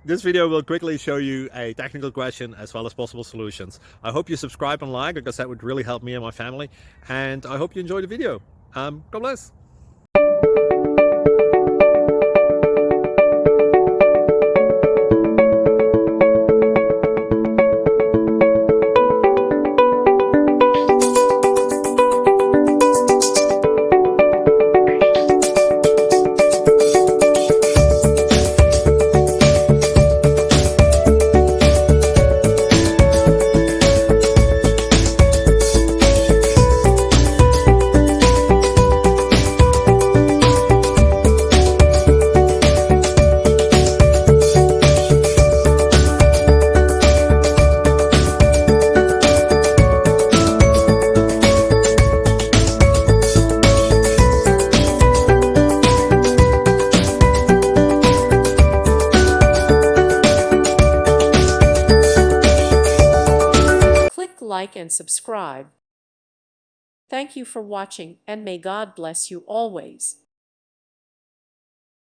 This video will quickly show you a technical question as well as possible solutions. I hope you subscribe and like, because that would really help me and my family. And I hope you enjoy the video. God bless. Click like and subscribe. Thank you for watching, and may God bless you always.